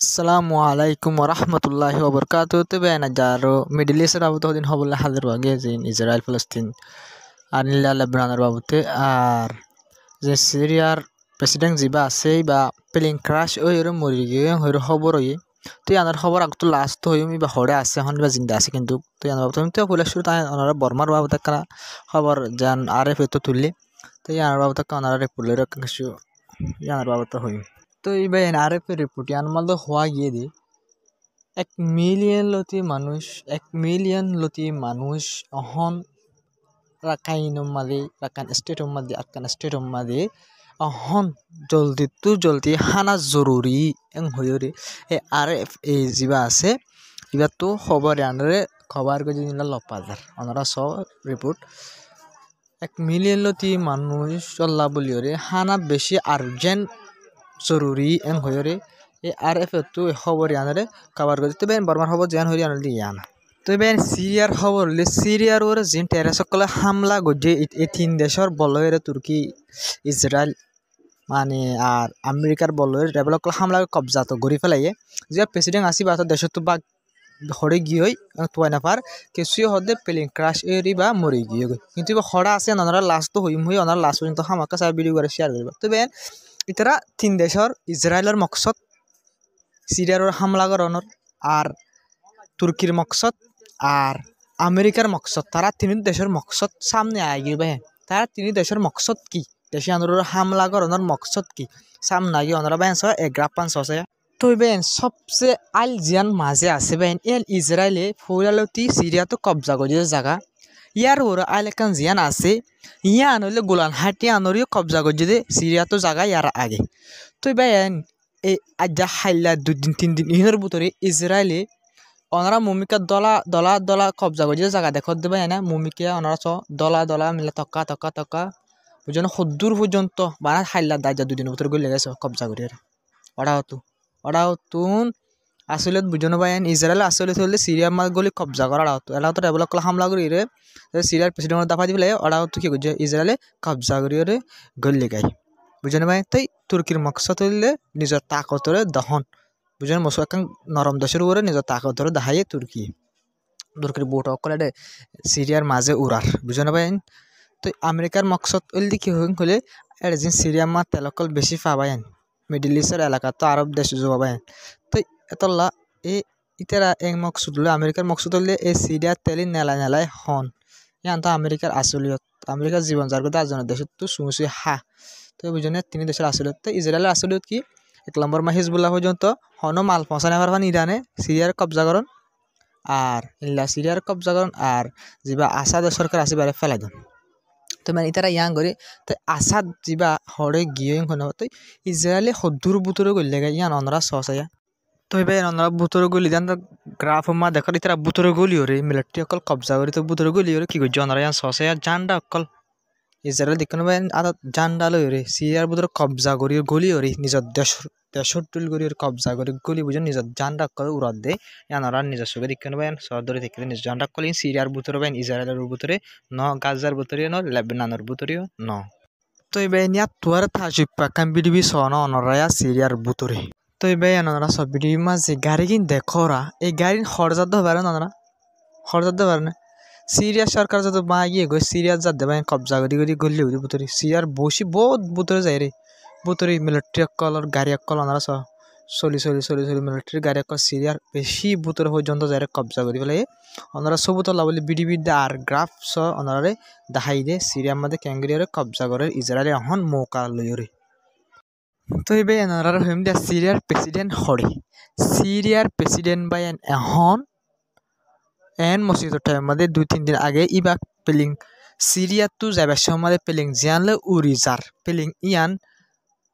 Assalamualaikum warahmatullahi wabarakatuh. Tebe na jaro Middle East rabu to din hobolle hadir wage in Israel Palestine anilla Lebanon rabu te ar je Syria president jiba ase ba plane crash oiro morige hoiro hobor oye তো ইয়ানোর খবর আগতো last হইমি বা হড়ে আছে এখন বা জিন্দা আছে কিন্তু তো ইয়ানোর বাবু তো ফুলে শুরু তাই ওনারা বর্মার বাবু তাকা খবর জান আরএফ তো তুললি তো ইয়ানোর বাবু তাকা ওনারা রিপোর্টের কিছু ইয়ানোর বাবু তো হইমি তো এইবার আরএফ এর রিপোর্ট ইয়ানোর মধ্যে হওয়া গিয়ে দি 1 মিলিয়ন লতি মানুষ অহন রাকাইন মাদে রাকান স্টেট মাদে অহন জলদি হানা জরুরি এং হইরে এ আরএফ এ জিবা আছে ইবা তো খবর আনরে খবর গজি নিলা লপাজার ওনারা স রিপোর্ট 1 মিলিয়ন লতি মানুষ চল্লা বলিওরে হানা বেশি আর্জেন্ট জরুরি এং হইরে এ আরএফ তো খবর আনরে খবর গজি তবে বর্মার খবর জান হইরে আনলে ইয়ানা তো বেন সিরিয়ার খবর হলে সিরিয়ার ওর জিন টেরোরিস্টসকলে হামলা গজে এই তিন দেশের বলয়ের তুর্কি ইসরায়েল মানে আর আমেরিকার বলয়ের রেবেলসকলে হামলা কবজা তো গড়ি ফেলাইয়ে যে প্রেসিডেন্ট আসিবা তো দেশ তো বা হরে গিয়ে তুয়াই নাফার কিছুই হদে প্লেন ক্রাশ এরি বা মরে গিয়ে কিন্তু এবার হরা আছে ওনারা লাস্ট তো হইম হই ওনারা লাস্ট পর্যন্ত হামাকা সার ভিডিও করে শেয়ার করবে তো বেন ইতারা তিন দেশের ইসরায়েলের মকসদ সিরিয়ার হামলা করানোর আর তুর্কির মকসদ আর আমেরিকার মকসদ তারা তিন দেশের মকসদ সামনে আয় গিয়ে তারা তিন দেশের মকসদ কি দেশে আন্দোলনের হামলা করানোর মকসদ কি সামনে আগে ওনারা বেন সব এগ্রাপান সসে তো বেন সবচেয়ে আল জিয়ান মাঝে আছে বেন এল ইসরায়েলে ফৌরালতি সিরিয়া তো কবজা করে জায়গা ইয়ার ওরা আল একান জিয়ান আছে ইয়ান হইলে গোলান হাটি আনরিও কবজা করে সিরিয়া তো জায়গা ইয়ার আগে তো বেন এই আজ হাইলা 2 দিন 3 দিন ইহর ভিতরে ইসরায়েলে ওনারা মুমিকা দলা কবজা করে জায়গা দেখত দেবে না মুমিকে ওনারা দলা মিলে তক্কা বুঝছো সদ্দূর পর্যন্ত বানা হাইলা দাজা 2 দিনের ভিতরে গলে গেছে কবজা করে ওরা তুন আসলে বুঝনো বাইন ইসরায়েল আসলে হলে সিরিয়া মা গলি কবজা করা এরা তো রেবলক হামলা করি রে সিরিয়ার প্রেসিডেন্ট দাফা দিবলে ওরা তো কি করছে ইসরায়েলে কবজা করি রে গলে গাই বুঝনো ভাই তাই তুর্কির মকসদ হইলে নিজের তাকতরে দহন বুঝলেন মসুয়াকাং নরম দেশের উপরে নিজের তাকত ধরে দেখাইয়ে তুর্কির বুট অকলে সিরিয়ার মাঝে উড়ার বুঝলেন পাইন তো আমেরিকার মকসদ ওইলি কি হলে এটা যে সিরিয়া মা তেলকল বেশি পাবাইন মিডিল ইস্টের এলাকা তো আরব দেশ যোগাবাইন তো এতলা ইতারা এক মকসুদ হলে আমেরিকার মকসুদ হলে এই সিরিয়ার তেলি নেলাই হন ইয়ান তো আমেরিকার আসলিয়ত আমেরিকার জীবন যার কথা আজনের দেশত তো সুমুসি তো বুঝলেন তিনি দেশের আসলিয়ত তো ইসরায়েলের আসলিয়ত কি 1 নম্বর মা হিজবুল্লাহ পর্যন্ত হনো মাল পৌঁছানো পারবান ইরানে সিরিয়ার কবজা করন আর সিরিয়ার কবজা করন আর যা আসাদ সরকার আছে বারে ফেলাই দেন তো মানে ইতারা ইয়াং করে তো আসাদ যা হরে গিয়ে তো ইসরায়েলে সদ্দূর বুতরে গলি লাগে ইয়ান অনরা সসাইয়া তো এবার অনরা বুতরে গলি দেন গ্রাফ মা দেখো ইতারা বুতরে গলি ওরে মিলিটারি অকল কবজা করে তো বুতরে গলি ওরে কি করছে অনরা ইয়ান সসাইয়া জানডা অকল ইসরায়েল দেখুন আদা জানডা লই রে সিরিয়ার বুতরে কবজা করি গলি ওরে নিজের দেশর টুল করি কবজা করে গলি বুঝে নিজের জানডা করে উড়াত দেয় ইয়ানরা নিজস্ব দেখুন সদরে থেকে নিজ জানডা কলি সিরিয়ার বুতরে বাইন ইসরায়েলের বুতরে ন গাজার বুতরে ন লেবাননের বুতরেও ন তো এবার নিয়া তুয়ার থাকি পাকাম বিডিবি সন অনরায়া সিরিয়ার বুতরে তো এবার অনরা সব বিডিবি মাঝে গাড়ি কিন দেখরা এই গাড়ি হরজাত পারেন অনরা হরজাত পারেন সিরিয়া সরকার যত মা গিয়ে গো সিরিয়া যা দেবাই কবজা করি গলি বুতরে সিরিয়ার বসি বহুত বুতরে যায় রে বুতরে মিলিটারি অকল গাড়ি অকল ওনারা চলি মিলিটারি গাড়ি অকল সিরিয়ার বেশি বুতরে পর্যন্ত যায় কবজা করি ফেলে ওনারা সবুতলা বলে বিডিবি আর গ্রাফ ওনারে দেখাই দে সিরিয়ার মধ্যে ক্যাঙ্গরিয়ারে কবজা করে ইসরায়েলে এখন মৌকা লইরে তো এবার ওনারা হইম দিয়া সিরিয়ার প্রেসিডেন্ট হরে সিরিয়ার প্রেসিডেন্ট বাই এখন মসজিদের টাইম মধ্যে 2-3 দিন আগে ইবা পেলিং সিরিয়া তো যাবার সময় পেলিং জিয়ানলে উড়িজার পেলিং ইয়ান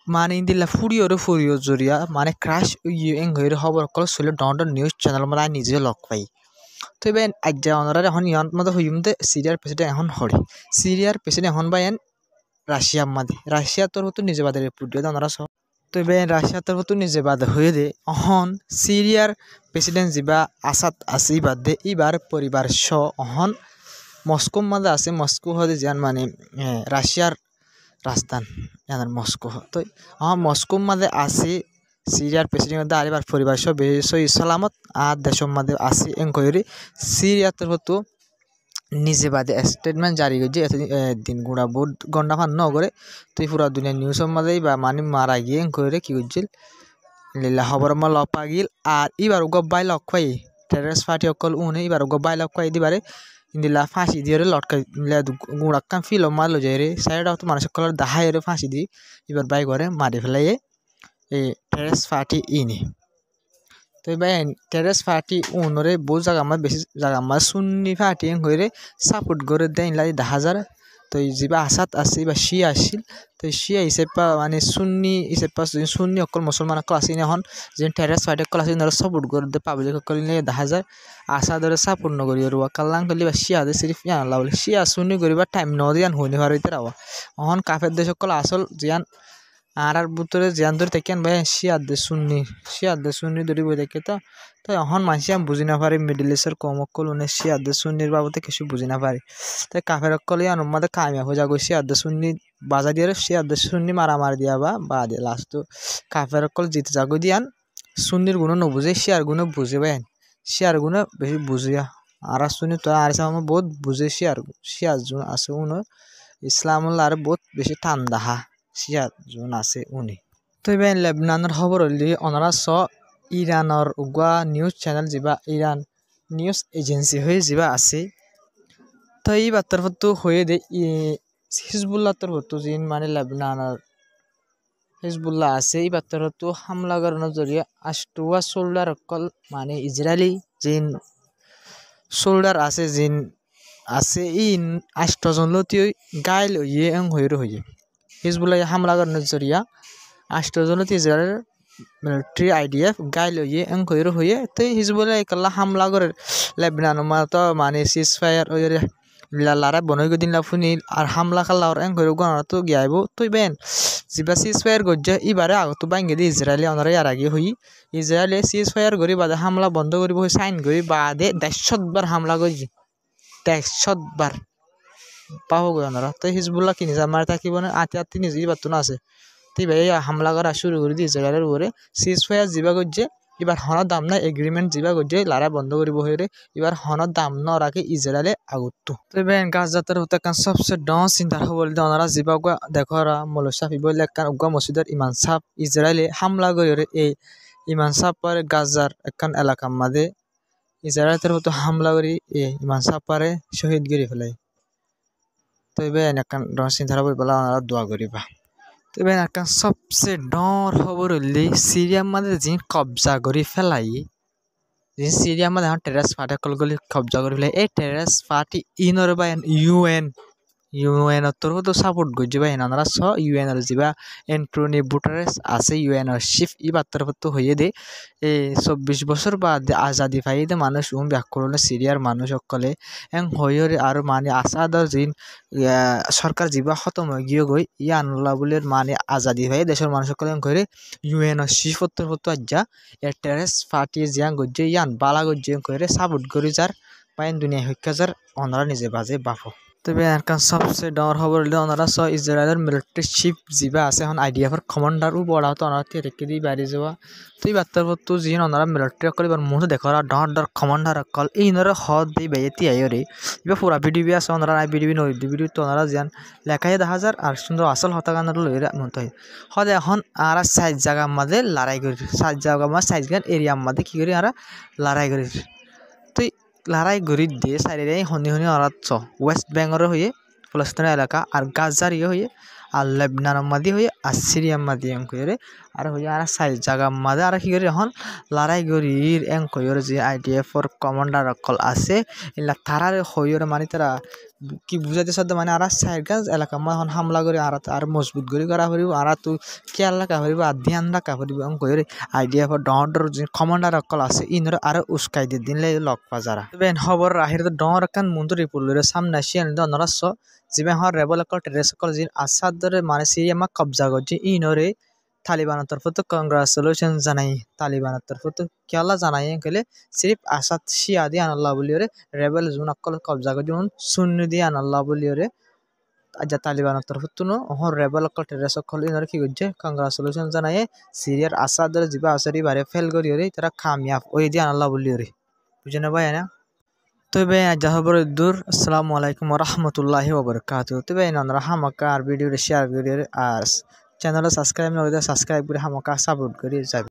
মানে ইন্দিল্লা ফুরিও জরিয়া মানে ক্রাশ এং হয়ে খবর কল চলে ডন নিউজ চ্যানেল মানে নিজে লগ পাই তো এবার আজ ওনারা এখন ইয়ান মধ্যে হইম দে সিরিয়ার প্রেসিডেন্ট এখন হরে সিরিয়ার প্রেসিডেন্ট এখন বা রাশিয়ার মাঝে রাশিয়া তোর হতো নিজে বাদে রিপোর্ট দিয়ে ওনারা সব তো এবার রাশিয়া তোর হতো নিজে বাদে হয়ে দে অহন সিরিয়ার প্রেসিডেন্ট যা আসাদ আছে বাদে এবার পরিবার অহন মস্কো মাঝে আছে মস্কো হতে যান মানে রাশিয়ার রাজধান মস্কো তো মস্কো মাঝে আছে সিরিয়ার প্রেসিডেন্ট আলিবার পরিবার সহ বেশি সালামত আর দেশের মধ্যে আসি এনকোয়ারি সিরিয়াতে হতো নিজে বাদে স্টেটমেন্ট জারি করছে দিন গুড়া বহুত গন্ডা ফান নগরে তুই পুরা দুনিয়া নিউজের মধ্যেই বা মানে মারা গিয়ে এনকোয়ারি কি করছিল লীলা খবর মা লপা গিল আর এবার গব্বাই লক পাই টেররিস্ট পার্টি অকল উনে এবার গব্বাই লক পাই দিবারে ইন্দিলা ফাঁসি দিয়ে লটকাই গুড়াক্কান ফিল মারলো যাই রে সাইড তো মানুষ কলার দাহাই রে ফাঁসি দি এবার বাই করে মারি ফেলাই এই টেররিস্ট পার্টি ইনি তো ভাই টেররিস্ট পার্টি উনরে বহু জায়গা আমার বেশি জায়গা আমার সুন্নি পার্টি হয়ে সাপোর্ট করে দেয় লাই 10,000 তো যা আসাদ আছে বা শিয়া আসছিল তো শিয়া হিসেবে মানে সুন্নি হিসেবে সুন্নি অকল মুসলমান অকল আসি এখন যে টেররিস্ট পার্টি অকল আসি সাপোর্ট করে দে পাবলিক অকল 10,000 আসাদরে সাপোর্ট নকরি আর কাল্লাং করলে বা শিয়া দে সিরিফ ইয়ান বলে শিয়া সুন্নি করিবা টাইম ন দিয়ান হইনি পারিতে রাওয়া এখন কাফের দেশ অকল আসল জিয়ান আর ভিতরে জিয়ান ধরে থাকেন ভাই শিয়ার দে সুন্নি ধরে বই থাকে তো এখন মানুষ আমি বুঝি না পারি মিডিল ইস্টের কম অকল উনি শিয়ার দে সুন্নির বাবদে কিছু বুঝি না পারি তাই কাফের অকল ইয়ান মধ্যে কামিয়া হয়ে যাগো শিয়ার দে সুন্নি বাজা দিয়ে শিয়ার দে সুন্নি মারামারি দিয়া বা দিয়ে লাস্ট কাফের অকল জিতে যাগো দিয়ান সুন্নির গুণ নবুঝে শিয়ার গুণ বুঝে ভাই শিয়ার গুণ বেশি বুঝিয়া আর সুন্নি তো আর আমার বহুত বুঝে শিয়ার আছে উনো ইসলামুল্লাহ আর বহুত বেশি ঠান্ডা শিয়ার জোন আছে উনি তো এবার লেবনানের খবর হলি ওনারা ইরানের উগা নিউজ চ্যানেল যা ইরান নিউজ এজেন্সি হয়ে যা আছে তো এই বার্তার ফটো হয়ে দে হিজবুল্লাহ ফটো যিন মানে লেবনানের হিজবুল্লাহ আছে এই বার্তার ফটো হামলা করানোর জরিয়ে আষ্টুয়া সোল্ডার অকল মানে ইসরায়েলি যিন সোল্ডার আছে যিন আছে ইন 8জন লতি গাইল হইয়ে হইয়ে হিজবুল্লাহ হামলা করানোর জরিয়া 8জন ইসরায়েলের মিলিটারি আইডিএফ গাইল হইয়ে হইয়ে তো হিজবুল্লাহ একলা হামলা করে লেবনান তো মানে সিজ ফায়ার লারা বনই দিন লাফুনি আর হামলা খাল্লা আর গণনা তো গিয়াইব তুই বেন যা সিজ ফায়ার গজ্জা এবারে আগত বাঙ্গে দিয়ে ইসরায়েলি ওনারা আর আগে হই ইসরায়েলে সিজ ফায়ার করি বাদে হামলা বন্ধ করিব সাইন করি বাদে 100বার হামলা করছি 100বার পাহো গো ওনারা তো হিজবুল্লাহ কিনি আমার থাকিব না আতি নিজেই বাতুন আছে তুই ভাই হামলা করা শুরু করে দিয়ে ইসরায়েলের উপরে সিজ ফায়ার যা করছে এবার হনার দাম না এগ্রিমেন্ট যা করছে লারা বন্ধ করিব হয়ে এবার হনার দাম ন রাখে ইসরায়েলে আগত তো এবার গাছ যাত্রার হতে কান সবচেয়ে ডন চিন্তা বলে ওনারা যা দেখো মৌলসাফি বলে একখান উগা মসজিদের ইমান সাহ ইসরায়েলে হামলা করে এই ইমান সাহপারে গাজার একখান এলাকার মাঝে ইসরায়েলের হতো হামলা করি ইমান সাহপারে শহীদ করে ফেলাই তো এবার একখান ডন চিন্তা বলে ওনারা দোয়া করিবা তো এবার একটা সবচেয়ে ডর খবর হইলে সিরিয়ার মধ্যে যে কবজা করে ফেলাই যে সিরিয়ার মধ্যে এখন টেররিস্ট পার্টি সকলগুলি কবজা করে ফেলাই এই টেররিস্ট পার্টি ইনর বা ইউএন তোর তো সাপোর্ট করছে বা এনারা ইউএনের যা এন্টনি বুটারেস আছে ইউএনের চিফ ই বার্তার তো হয়ে দে 24 বছর বাদ আজাদি পাই দে মানুষ ব্যাকরণে সিরিয়ার মানুষ সকলে হয়ে আর মানে আসাদর যিন সরকার যা খতম হয়ে গিয়ে গই আনুল্লাহ বলে মানে আজাদি পাই দেশের মানুষ সকলে করে ইউএনের চিফ তো আজ্জা টেররিস্ট পার্টি জিয়াং গজ্জে বালা গজ্জে করে সাপোর্ট করি যার পাইন দুনিয়া হইকা যার ওনারা নিজে বাজে বাফো তবে এখান সবচেয়ে ডর খবর হলে ওনারা ইসরায়েলের মিলিটারি চিফ যা আছে এখন আইডিএফের কমান্ডারও বড়া হতো ওনারা রেখে দিয়ে বাইরে যাওয়া তো এই বার্তার তো যিনি ওনারা মিলিটারি অকল এবার মুহূর্তে দেখো ডর কমান্ডার অকল এই ওনারা হদ দিয়ে বাইতে আইরে এবার পুরা ভিডিও আছে ওনারা ভিডিও ভিডিও তো ওনারা যান লেখাই 10,000 আর সুন্দর আসল হতাকান্ডার লইরা মতো হয় হদ এখন আর 7 জায়গার মধ্যে লড়াই করি 7 জায়গার মধ্যে 7 গান এরিয়ার মধ্যে কী করি আর লড়াই করি তো লড়াই গড়ি দিয়ে সাইডে হনি ওরা ওয়েস্ট বেঙ্গলের হয়ে ফলস্তিনের এলাকা আর গাজার হয়ে আর লেবনানের মাঝে হয়ে আর সিরিয়ার মাঝে করে আর হয়ে আর 7 জায়গার মাঝে আর কি করি এখন লড়াই গড়ির কইর যে আইডিএফর কমান্ডার অকল আছে এলা তারার হইর মানে তারা কি বুঝাইতে সাধ্য মানে আর 7 গাছ এলাকা মা এখন হামলা করে আর মজবুত করে করা হরিব আর তুই খেয়াল রাখা হরিব আর ধ্যান রাখা হরিব কইরে আইডিএফর ডর যে কমান্ডার অকল আছে ইনরা আর উস্কাই দিয়ে দিনলে লক পাজারা বেন খবর রাহির ডর কান মন্ত্র রিপোর্টের সামনে আসি নরাস যিবা হর রেবল অকল টেররিস্ট অকল যিন আসাদর মানে সিরিয়া মা কবজা করছে ইনরে তালিবানের তরফ তো কংগ্রাচুলেশন জানাই তালিবানের তরফ তো কেলা জানাই গেলে সিরিফ আসাদ শিয়া দিয়ে আনাল্লাহ বলিওরে রেবেল জোন অকল কবজা করছে সুন্নি দিয়ে আনাল্লাহ বলিওরে আজা তালিবানের তরফতুনো অহর রেবেল অকল টেরেস অকল ইনার কি গজ্জে কংগ্রাচুলেশন জানায়ে সিরিয়ার আসাদের জিবা আসারি বারে ফেল করি রে তারা কামিয়াব ওই দিয়ে আল্লাহ বলি রে বুঝনে ভাই না তো ভাই আজ যাহবর দূর আসসালামু আলাইকুম রহমতুল্লাহি ওবরকাতু তো ভাই নন্দরা হামাকা আর ভিডিও শেয়ার করি আর চ্যানেল সাবস্ক্রাইব না করে সাবস্ক্রাইব করে হামাকা সাপোর্ট করি যাবে